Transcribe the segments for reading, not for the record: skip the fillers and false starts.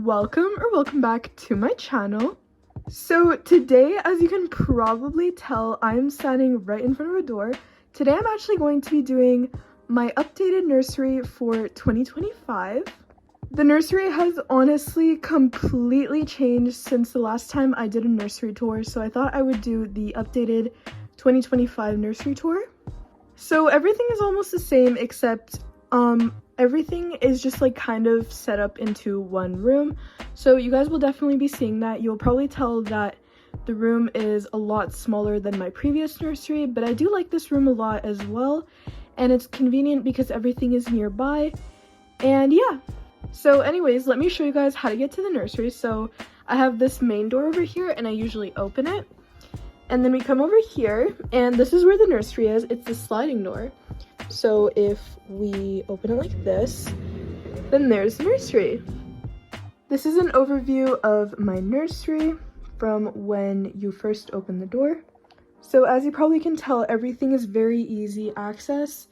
welcome back to my channel. So today, as you can probably tell, I'm standing right in front of a door. Today I'm actually going to be doing my updated nursery for 2025. The nursery has honestly completely changed since the last time I did a nursery tour, so I thought I would do the updated 2025 nursery tour. So everything is almost the same, except everything is just like kind of set up into one room. So you guys will definitely be seeing that. You'll probably tell that the room is a lot smaller than my previous nursery, but I do like this room a lot as well, and it's convenient because everything is nearby. And yeah, so anyways, let me show you guys how to get to the nursery. So I have this main door over here and I usually open it, and then we come over here and this is where the nursery is. It's the sliding door. So if we open it like this, then there's the nursery. This is an overview of my nursery from when you first open the door. So as you probably can tell, everything is very easy access,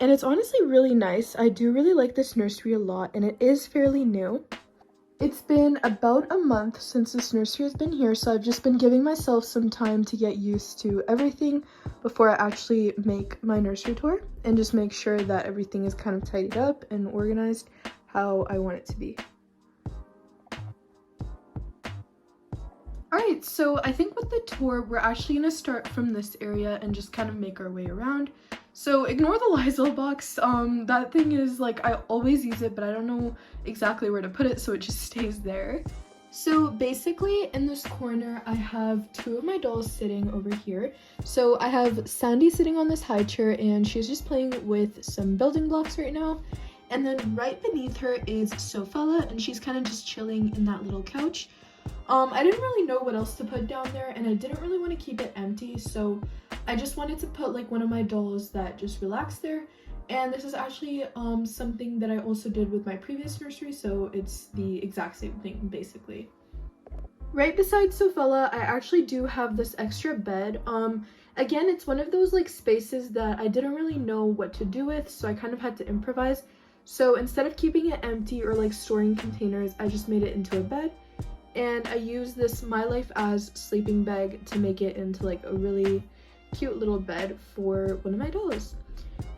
and it's honestly really nice. I do really like this nursery a lot, and it is fairly new. It's been about a month since this nursery has been here, so I've just been giving myself some time to get used to everything before I actually make my nursery tour and just make sure that everything is kind of tidied up and organized how I want it to be. Alright, so I think with the tour, we're actually going to start from this area and just kind of make our way around. So ignore the Lysol box. That thing is like, I always use it, but I don't know exactly where to put it, so it just stays there. So basically in this corner, I have two of my dolls sitting over here. So I have Sandy sitting on this high chair, and she's just playing with some building blocks right now. And then right beneath her is Sophella, and she's kind of just chilling in that little couch. I didn't really know what else to put down there, and I didn't really want to keep it empty, so I just wanted to put like one of my dolls that just relaxed there. And this is actually something that I also did with my previous nursery, so it's the exact same thing basically. Right beside Sophella, I actually do have this extra bed. Again, it's one of those like spaces that I didn't really know what to do with, so I kind of had to improvise. So instead of keeping it empty or like storing containers, I just made it into a bed. And I use this My Life As sleeping bag to make it into like a really cute little bed for one of my dolls.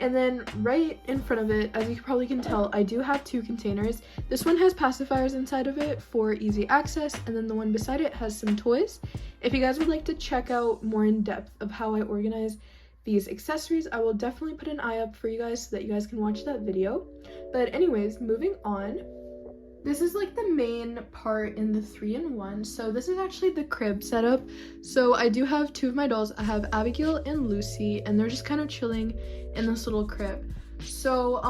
And then right in front of it, as you probably can tell, I do have two containers. This one has pacifiers inside of it for easy access, and then the one beside it has some toys. If you guys would like to check out more in depth of how I organize these accessories, I will definitely put an eye up for you guys so that you guys can watch that video. But anyways, moving on. This is like the main part in the 3-in-1. So this is actually the crib setup. So I do have two of my dolls. I have Abigail and Lucy, and they're just kind of chilling in this little crib. So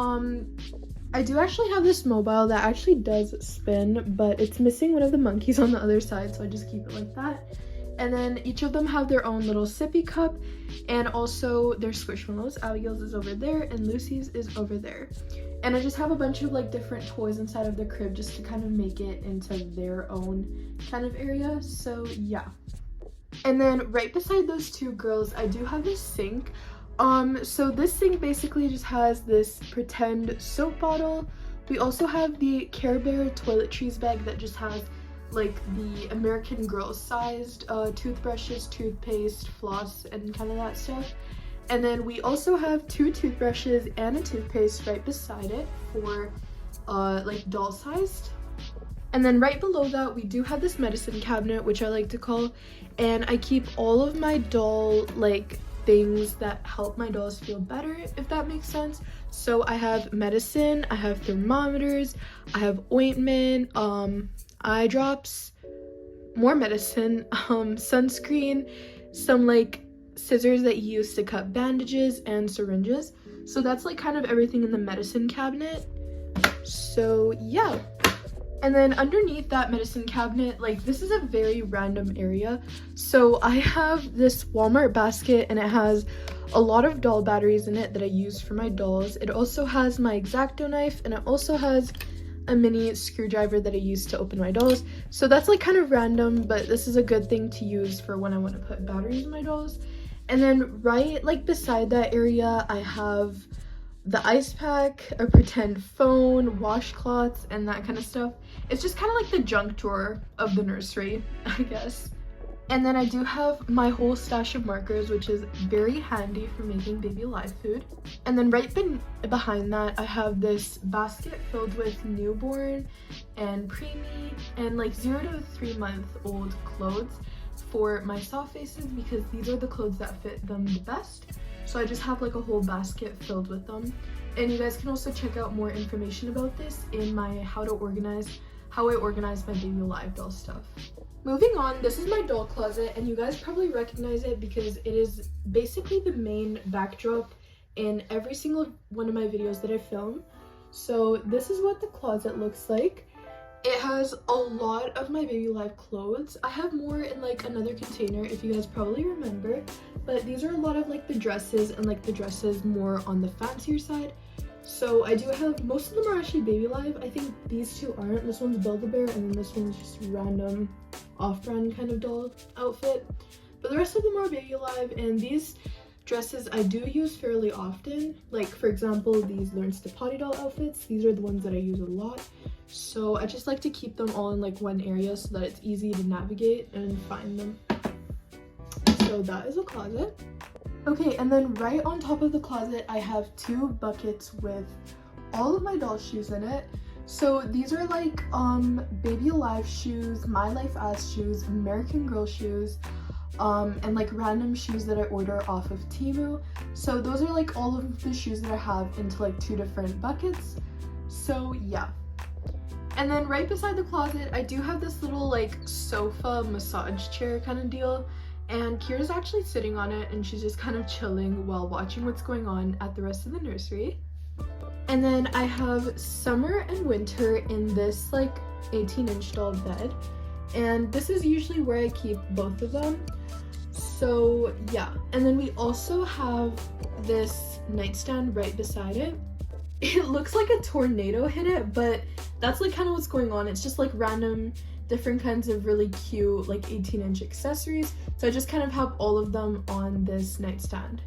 I do actually have this mobile that actually does spin, but it's missing one of the monkeys on the other side, so I just keep it like that. And then each of them have their own little sippy cup, and also their Squishmallows. Abigail's is over there and Lucy's is over there. And I just have a bunch of like different toys inside of the crib just to kind of make it into their own kind of area. So yeah. And then right beside those two girls, I do have this sink. So this sink basically just has this pretend soap bottle. We also have the Care Bear toiletries bag that just has like the American Girl sized toothbrushes, toothpaste, floss, and kind of that stuff. And then we also have two toothbrushes and a toothpaste right beside it for like doll sized. And then right below that, we do have this medicine cabinet, which I like to call, and I keep all of my doll like things that help my dolls feel better, if that makes sense. So I have medicine, I have thermometers, I have ointment, eye drops, more medicine, sunscreen, some like scissors that you use to cut bandages, and syringes. So that's like kind of everything in the medicine cabinet. So yeah. And then underneath that medicine cabinet, like this is a very random area. So I have this Walmart basket, and it has a lot of doll batteries in it that I use for my dolls. It also has my X-Acto knife, and it also has a mini screwdriver that I use to open my dolls. So that's like kind of random, but this is a good thing to use for when I want to put batteries in my dolls. And then right like beside that area, I have the ice pack, a pretend phone, washcloths, and that kind of stuff. It's just kind of like the junk drawer of the nursery, I guess. And then I do have my whole stash of markers, which is very handy for making baby alive food. And then right behind that, I have this basket filled with newborn and preemie and like 0 to 3 month old clothes for my soft faces, because these are the clothes that fit them the best. So I just have like a whole basket filled with them. And you guys can also check out more information about this in my how I organize my baby alive doll stuff. Moving on, this is my doll closet, and you guys probably recognize it because it is basically the main backdrop in every single one of my videos that I film. So this is what the closet looks like. It has a lot of my baby alive clothes. I have more in like another container, if you guys probably remember, but these are a lot of like the dresses, and like the dresses more on the fancier side. So I do have, most of them are actually baby alive. I think these two aren't. This one's Build-A-Bear, and then this one's just random off-brand kind of doll outfit. But the rest of them are baby alive, and these dresses I do use fairly often. Like for example, these Learns to Potty doll outfits. These are the ones that I use a lot. So I just like to keep them all in like one area so that it's easy to navigate and find them. So that is a closet. Okay, and then right on top of the closet, I have 2 buckets with all of my doll shoes in it. So these are like baby alive shoes, my life as shoes, American Girl shoes, and like random shoes that I order off of Temu. So those are like all of the shoes that I have into like 2 different buckets. So yeah. And then right beside the closet, I do have this little like sofa massage chair kind of deal. And Kira's actually sitting on it, and she's just kind of chilling while watching what's going on at the rest of the nursery. And then I have summer and winter in this like 18-inch doll bed. And this is usually where I keep both of them. So yeah. And then we also have this nightstand right beside it. It looks like a tornado hit it, but that's like kind of what's going on. It's just like random different kinds of really cute like 18-inch accessories. So I just kind of have all of them on this nightstand.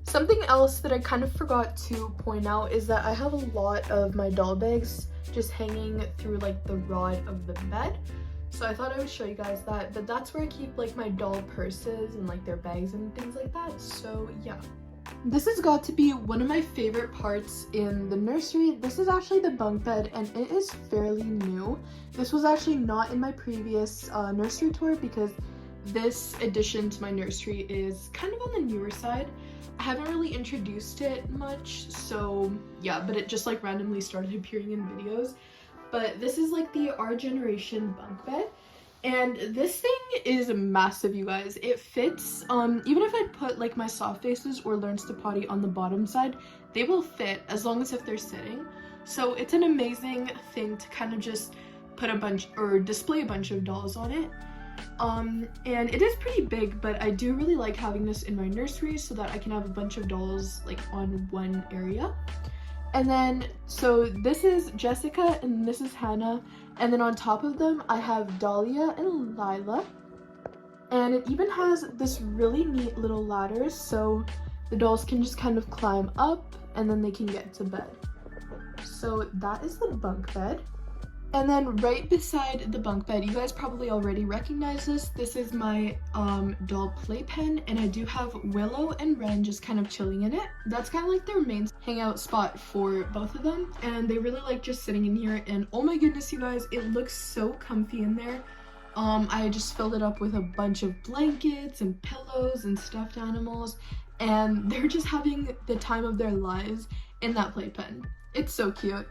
Something else that I kind of forgot to point out is that I have a lot of my doll bags just hanging through like the rod of the bed. So I thought I would show you guys that, but that's where I keep like my doll purses and like their bags and things like that. So yeah. This has got to be one of my favorite parts in the nursery. This is actually the bunk bed, and it is fairly new. This was actually not in my previous nursery tour because this addition to my nursery is kind of on the newer side. I haven't really introduced it much, so yeah, but it just like randomly started appearing in videos. But this is like the our generation bunk bed. And this thing is massive, you guys. It fits, even if I'd put like my soft faces or Learns to Potty on the bottom side, they will fit as long as if they're sitting. So it's an amazing thing to kind of just put a bunch or display a bunch of dolls on it. And it is pretty big, but I do really like having this in my nursery so that I can have a bunch of dolls like on one area. And then, so this is Jessica and this is Hannah. And then on top of them, I have Dahlia and Lila. And it even has this really neat little ladder, so the dolls can just kind of climb up and then they can get to bed. So that is the bunk bed. And then right beside the bunk bed, you guys probably already recognize this. This is my doll playpen, and I do have Willow and Ren just kind of chilling in it. That's kind of like their main hangout spot for both of them, and they really like just sitting in here. And oh my goodness, you guys, it looks so comfy in there. I just filled it up with a bunch of blankets and pillows and stuffed animals, and they're just having the time of their lives in that playpen. It's so cute.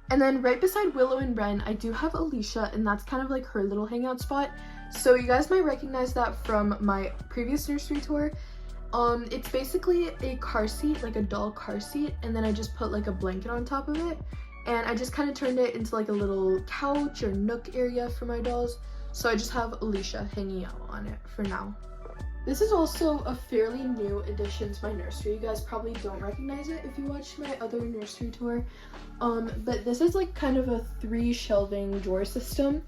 And then right beside Willow and Ren, I do have Alicia, and that's kind of like her little hangout spot. So you guys might recognize that from my previous nursery tour. It's basically a car seat, like a doll car seat, and then I just put like a blanket on top of it. And I just kind of turned it into like a little couch or nook area for my dolls. So I just have Alicia hanging out on it for now. This is also a fairly new addition to my nursery. You guys probably don't recognize it if you watched my other nursery tour. But this is like kind of a 3 shelving drawer system.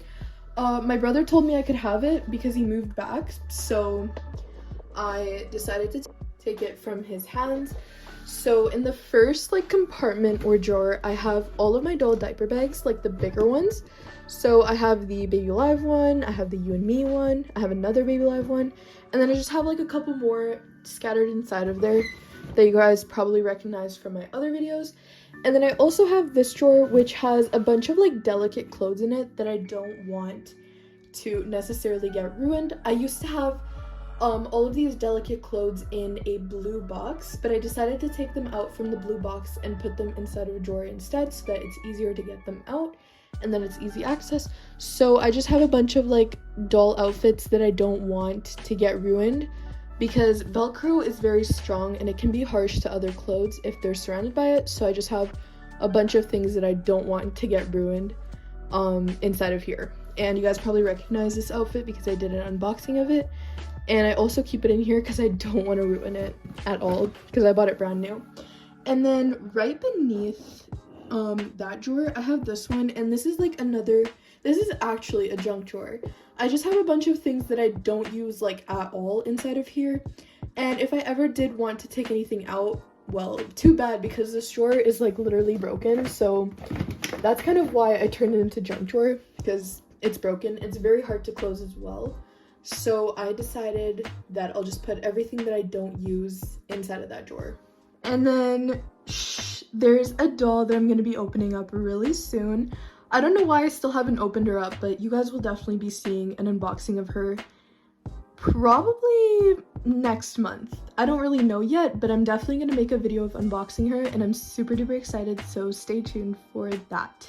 My brother told me I could have it because he moved back, so I decided to take it from his hands. So in the first like compartment or drawer, I have all of my doll diaper bags, like the bigger ones. So I have the Baby Alive one, I have the You and Me one, I have another Baby Alive one, and then I just have like a couple more scattered inside of there that you guys probably recognize from my other videos. And then I also have this drawer, which has a bunch of like delicate clothes in it that I don't want to necessarily get ruined. I used to have all of these delicate clothes in a blue box, but I decided to take them out from the blue box and put them inside of a drawer instead so that it's easier to get them out and then it's easy access. So I just have a bunch of like doll outfits that I don't want to get ruined, because Velcro is very strong and it can be harsh to other clothes if they're surrounded by it. So I just have a bunch of things that I don't want to get ruined inside of here. And you guys probably recognize this outfit because I did an unboxing of it. And I also keep it in here because I don't want to ruin it at all because I bought it brand new. And then right beneath that drawer, I have this one, and this is like this is actually a junk drawer. I just have a bunch of things that I don't use like at all inside of here. And if I ever did want to take anything out, well, too bad, because this drawer is like literally broken. So that's kind of why I turned it into junk drawer, because it's broken. It's very hard to close as well. So I decided that I'll just put everything that I don't use inside of that drawer. And then there's a doll that I'm going to be opening up really soon. I don't know why I still haven't opened her up, but you guys will definitely be seeing an unboxing of her probably next month. I don't really know yet, but I'm definitely going to make a video of unboxing her, and I'm super duper excited, so stay tuned for that.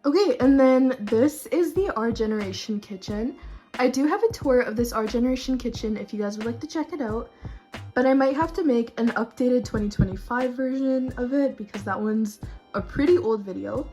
Okay, and then this is the 𝐻𝐻𝐿 kitchen. I do have a tour of this 𝐻𝐻𝐿 kitchen if you guys would like to check it out, but I might have to make an updated 2025 version of it because that one's a pretty old video.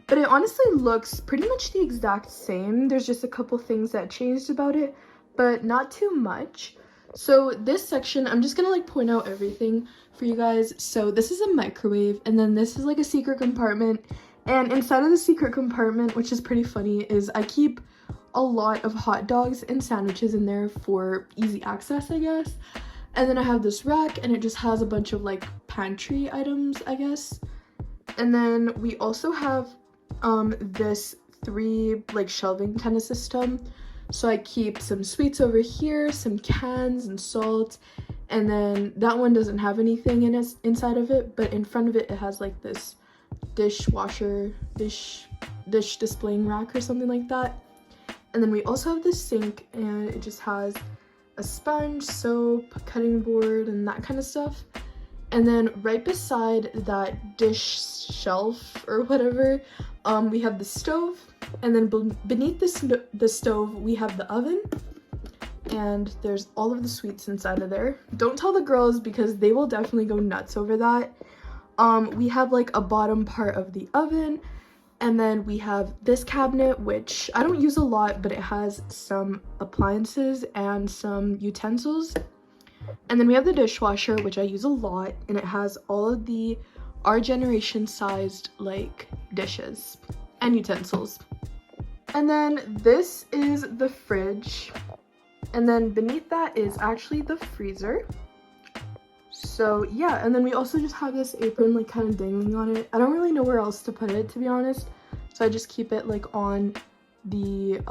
But it honestly looks pretty much the exact same. There's just a couple things that changed about it, but not too much. So this section, I'm just gonna like point out everything for you guys. So this is a microwave, and then this is like a secret compartment. And inside of the secret compartment, which is pretty funny, is I keep a lot of hot dogs and sandwiches in there for easy access, I guess. And then I have this rack, and it just has a bunch of like pantry items, I guess. And then we also have this 3 like shelving kind of system. So I keep some sweets over here, some cans and salt, and then that one doesn't have anything inside of it, but in front of it, it has like this dishwasher, dish displaying rack or something like that. And then we also have this sink, and it just has a sponge, soap, cutting board, and that kind of stuff. And then right beside that dish shelf or whatever, we have the stove, and then beneath the stove we have the oven, and there's all of the sweets inside of there. Don't tell the girls because they will definitely go nuts over that. We have like a bottom part of the oven, and then we have this cabinet, which I don't use a lot, but it has some appliances and some utensils. And then we have the dishwasher, which I use a lot, and it has all of the 𝐻𝐻𝐿 sized like dishes and utensils. And then this is the fridge, and then beneath that is actually the freezer. So yeah, and then we also just have this apron like kind of dangling on it. I don't really know where else to put it, to be honest, so I just keep it like on the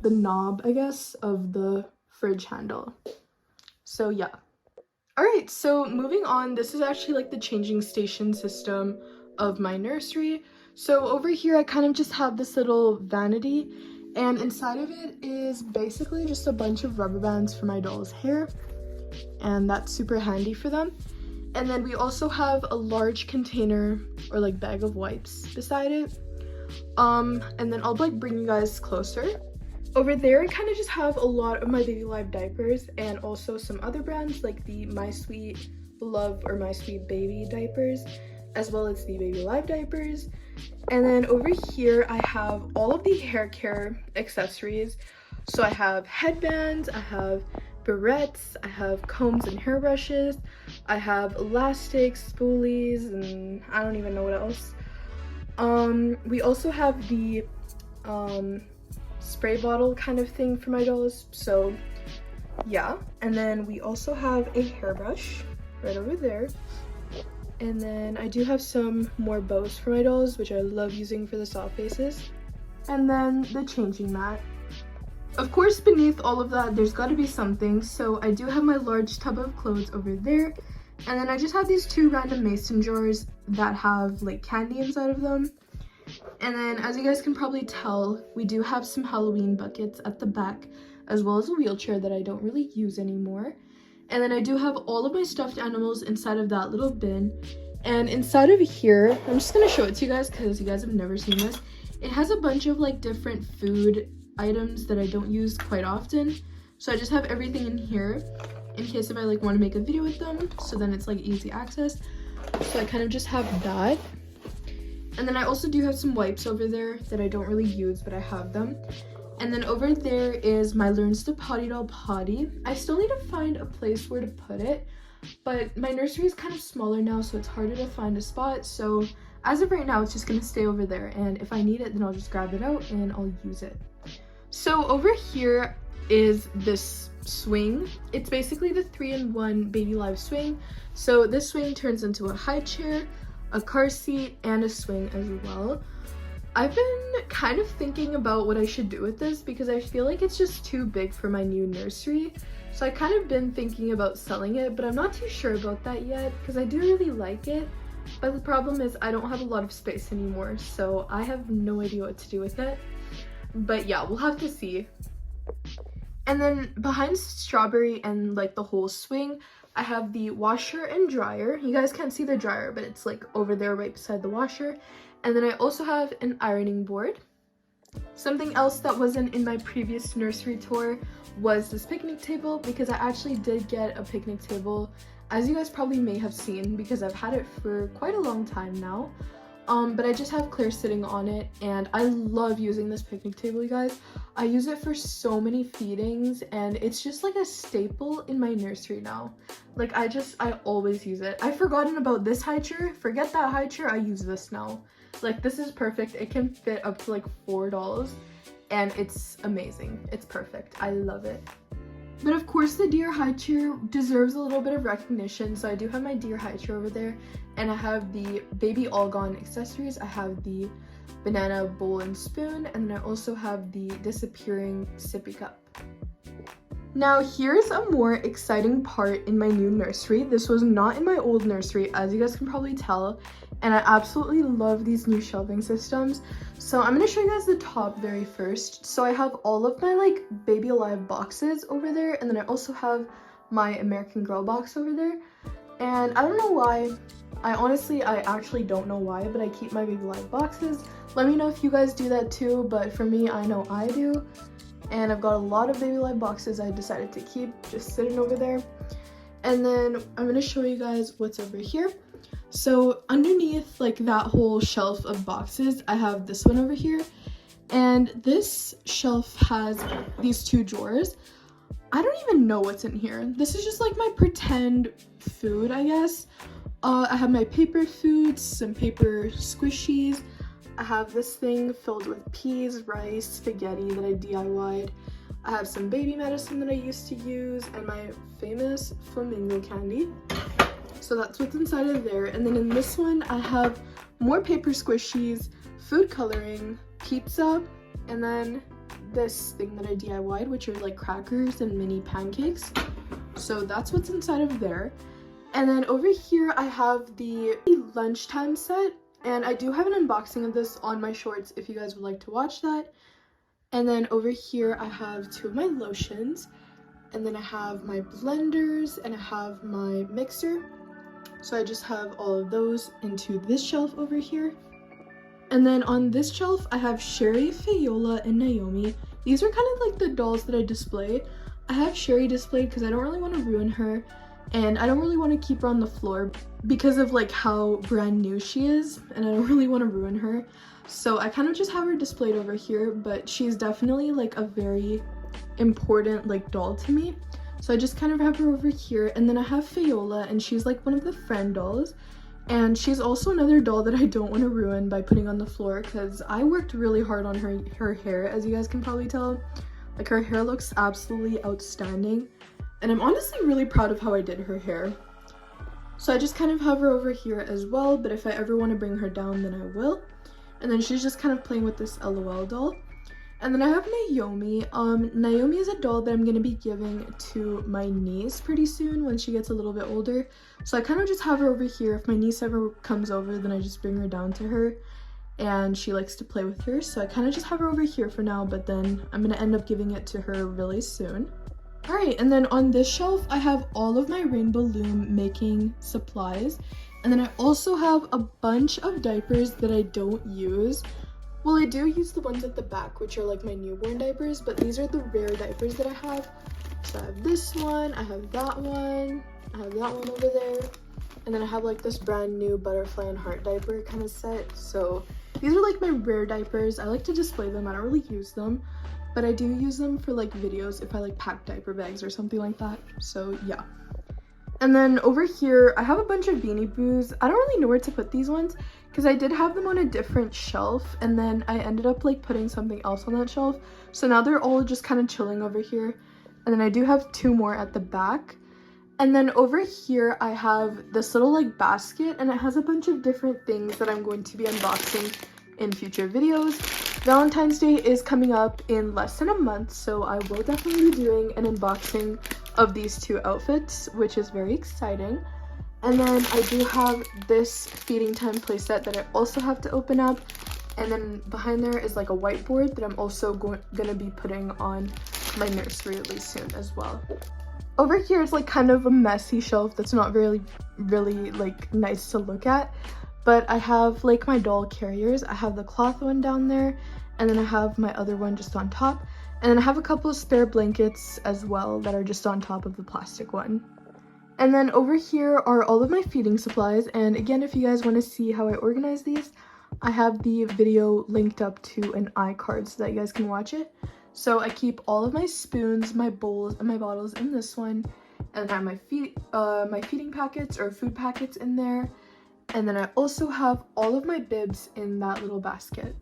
knob, I guess, of the fridge handle. So yeah. Alright, so moving on, this is actually like the changing station system of my nursery. So over here I kind of just have this little vanity, and inside of it is basically just a bunch of rubber bands for my doll's hair, and that's super handy for them. And then we also have a large container or like bag of wipes beside it. And then I'll like bring you guys closer. Over there, I kind of just have a lot of my Baby Alive diapers, and also some other brands like the My Sweet Love or My Sweet Baby diapers, as well as the Baby Alive diapers. And then over here, I have all of the hair care accessories. So I have headbands, I have barrettes, I have combs and hairbrushes, I have elastics, spoolies, and I don't even know what else. We also have the spray bottle kind of thing for my dolls. So yeah, and then we also have a hairbrush right over there. And then I do have some more bows for my dolls, which I love using for the soft faces. And then the changing mat. Of course, beneath all of that, there's got to be something. So I do have my large tub of clothes over there. And then I just have these 2 random mason jars that have like candy inside of them. And then, as you guys can probably tell, we do have some Halloween buckets at the back, as well as a wheelchair that I don't really use anymore. And then I do have all of my stuffed animals inside of that little bin. And inside of here, I'm just going to show it to you guys because you guys have never seen this. It has a bunch of like different food items that I don't use quite often. So I just have everything in here in case if I like want to make a video with them. So then it's like easy access. So I kind of just have that. And then I also do have some wipes over there that I don't really use, but I have them. And then over there is my 𝐸𝑚𝑠 doll potty. I still need to find a place where to put it, but my nursery is kind of smaller now, so it's harder to find a spot. So as of right now, it's just going to stay over there. And if I need it, then I'll just grab it out and I'll use it. So over here is this swing. It's basically the 3-in-1 Baby Live swing. So this swing turns into a high chair, a car seat, and a swing as well. I've been kind of thinking about what I should do with this because I feel like it's just too big for my new nursery. So I kind of been thinking about selling it, but I'm not too sure about that yet because I do really like it. But the problem is I don't have a lot of space anymore, so I have no idea what to do with it. But yeah, we'll have to see. And then behind Strawberry and like the whole swing, I have the washer and dryer. You guys can't see the dryer, but it's like over there right beside the washer. And then I also have an ironing board. Something else that wasn't in my previous nursery tour was this picnic table, because I actually did get a picnic table, as you guys probably may have seen, because I've had it for quite a long time now. But I just have Claire sitting on it, and I love using this picnic table, you guys. I use it for so many feedings, and it's just like a staple in my nursery now. Like I always use it. I've forgotten about this high chair. Forget that high chair, I use this now. Like this is perfect. It can fit up to like 4 dolls, and it's amazing. It's perfect. I love it. But of course the deer high chair deserves a little bit of recognition, so I do have my deer high chair over there, and I have the baby all gone accessories. I have the banana bowl and spoon, and then I also have the disappearing sippy cup. Now here's a more exciting part in my new nursery. This was not in my old nursery, as you guys can probably tell, and I absolutely love these new shelving systems. So I'm going to show you guys the top very first. So I have all of my like Baby Alive boxes over there, and then I also have my American Girl box over there. And I don't know why. I actually don't know why, but I keep my Baby Alive boxes. Let me know if you guys do that too, but for me, I know I do. And I've got a lot of Baby Alive boxes I decided to keep just sitting over there. And then I'm going to show you guys what's over here. So underneath like that whole shelf of boxes, I have this one over here, and this shelf has these 2 drawers. I don't even know what's in here. This is just like my pretend food, I guess. I have my paper foods, some paper squishies. I have this thing filled with peas, rice, spaghetti that I DIY'd. I have some baby medicine that I used to use, and my famous flamingo candy. So that's what's inside of there. And then in this one, I have more paper squishies, food coloring, pizza, and then this thing that I DIY'd, which are like crackers and mini pancakes. So that's what's inside of there. And then over here, I have the lunchtime set, and I do have an unboxing of this on my shorts if you guys would like to watch that. And then over here, I have 2 of my lotions, and then I have my blenders, and I have my mixer. So I just have all of those into this shelf over here. And then on this shelf, I have Sherry, Fayola, and Naomi. These are kind of like the dolls that I display. I have Sherry displayed because I don't really want to ruin her, and I don't really want to keep her on the floor because of like how brand new she is, and I don't really want to ruin her. So I kind of just have her displayed over here, but she's definitely like a very important like doll to me. So I just kind of have her over here. And then I have Fayola, and she's like one of the friend dolls. And she's also another doll that I don't want to ruin by putting on the floor, because I worked really hard on her hair, as you guys can probably tell. Like, her hair looks absolutely outstanding, and I'm honestly really proud of how I did her hair. So I just kind of have her over here as well, but if I ever want to bring her down, then I will. And then she's just kind of playing with this LOL doll. And then I have Naomi. Naomi is a doll that I'm going to be giving to my niece pretty soon when she gets a little bit older. So I kind of just have her over here. If my niece ever comes over, then I just bring her down to her. And she likes to play with her. So I kind of just have her over here for now, but then I'm going to end up giving it to her really soon. Alright, and then on this shelf, I have all of my rainbow loom making supplies. And then I also have a bunch of diapers that I don't use. Well, I do use the ones at the back, which are like my newborn diapers, but these are the rare diapers that I have. So I have this one, I have that one, I have that one over there, and then I have like this brand new butterfly and heart diaper kind of set. So these are like my rare diapers. I like to display them. I don't really use them, but I do use them for like videos if I like pack diaper bags or something like that. So yeah. And then over here, I have a bunch of Beanie Boos. I don't really know where to put these ones because I did have them on a different shelf, and then I ended up like putting something else on that shelf. So now they're all just kind of chilling over here. And then I do have two more at the back. And then over here, I have this little like basket, and it has a bunch of different things that I'm going to be unboxing in future videos. Valentine's Day is coming up in less than a month, so I will definitely be doing an unboxing of these two outfits, which is very exciting. And then I do have this feeding time playset that I also have to open up, and then behind there is like a whiteboard that I'm also gonna be putting on my nursery really soon as well. Over here is like kind of a messy shelf that's not really like nice to look at, but I have like my doll carriers. I have the cloth one down there, and then I have my other one just on top. And then I have a couple of spare blankets as well that are just on top of the plastic one. And then over here are all of my feeding supplies. And again, if you guys want to see how I organize these, I have the video linked up to an iCard so that you guys can watch it. So I keep all of my spoons, my bowls, and my bottles in this one. And I have my feeding packets or food packets in there. And then I also have all of my bibs in that little basket.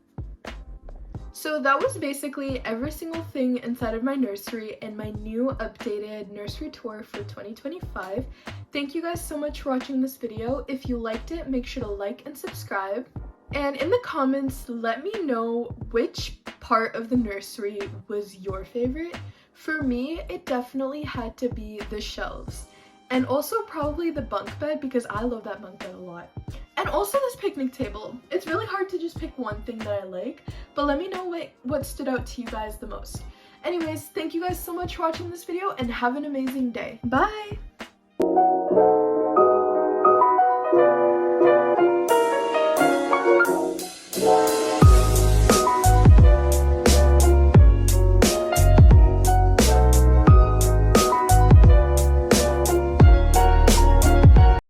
So that was basically every single thing inside of my nursery and my new updated nursery tour for 2025. Thank you guys so much for watching this video. If you liked it, make sure to like and subscribe. And in the comments, let me know which part of the nursery was your favorite. For me, it definitely had to be the shelves. And also probably the bunk bed, because I love that bunk bed a lot. And also this picnic table. It's really hard to just pick one thing that I like, but let me know what stood out to you guys the most. Anyways, thank you guys so much for watching this video, and have an amazing day. Bye!